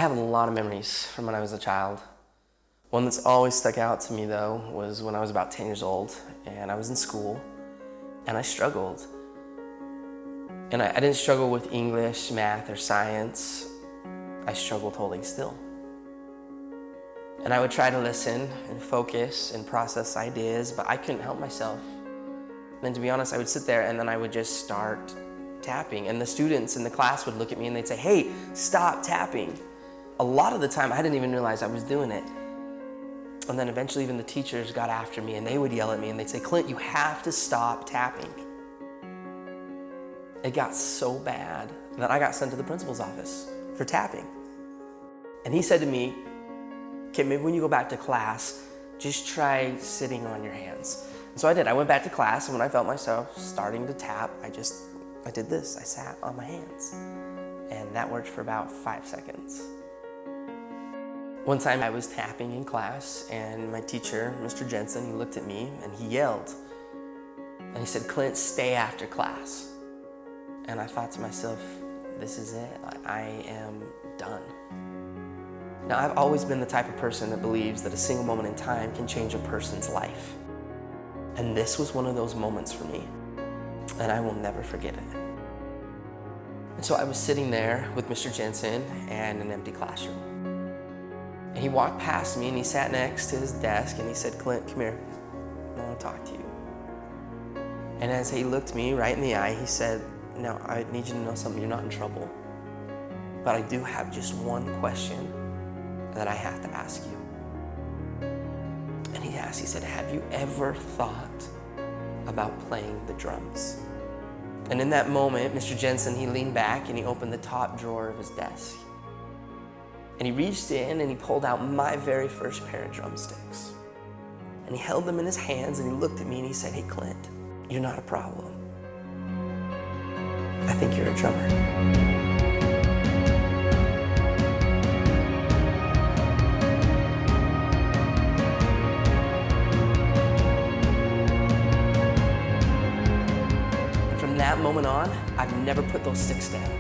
have a lot of memories from when I was a child. One that's always stuck out to me though was when I was about 10 years old and I was in school and I struggled. And I didn't struggle with English, math, or science. I struggled holding still. And I would try to listen and focus and process ideas, but I couldn't help myself. And to be honest, I would sit there and then I would just start tapping. And the students in the class would look at me and they'd say, "Hey, stop tapping." A lot of the time, I didn't even realize I was doing it. And then eventually even the teachers got after me and they would yell at me and they'd say, "Clint, you have to stop tapping." It got so bad that I got sent to the principal's office for tapping. And he said to me, "Okay, maybe when you go back to class, just try sitting on your hands." And so I did. I went back to class, and when I felt myself starting to tap, I did this. I sat on my hands. And that worked for about 5 seconds. One time I was tapping in class, and my teacher, Mr. Jensen, he looked at me and he yelled. And he said, "Clint, stay after class." And I thought to myself, this is it. I am done. Now, I've always been the type of person that believes that a single moment in time can change a person's life. And this was one of those moments for me, and I will never forget it. And so I was sitting there with Mr. Jensen and an empty classroom. And he walked past me and he sat next to his desk and he said, "Clint, come here, I want to talk to you." And as he looked me right in the eye, he said, "Now, I need you to know something, you're not in trouble. But I do have just one question that I have to ask you." And he said, "Have you ever thought about playing the drums?" And in that moment, Mr. Jensen, he leaned back and he opened the top drawer of his desk. And he reached in and he pulled out my very first pair of drumsticks. And he held them in his hands and he looked at me and he said, "Hey, Clint, you're not a problem. I think you're a drummer." From that moment on, I've never put those sticks down.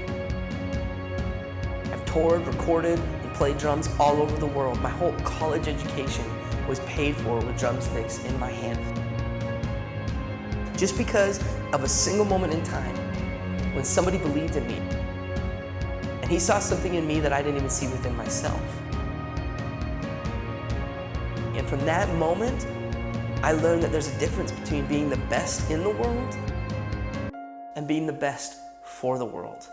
I've toured, recorded, and played drums all over the world. My whole college education was paid for with drumsticks in my hand. Just because of a single moment in time when somebody believed in me and he saw something in me that I didn't even see within myself. And from that moment, I learned that there's a difference between being the best in the world and being the best for the world.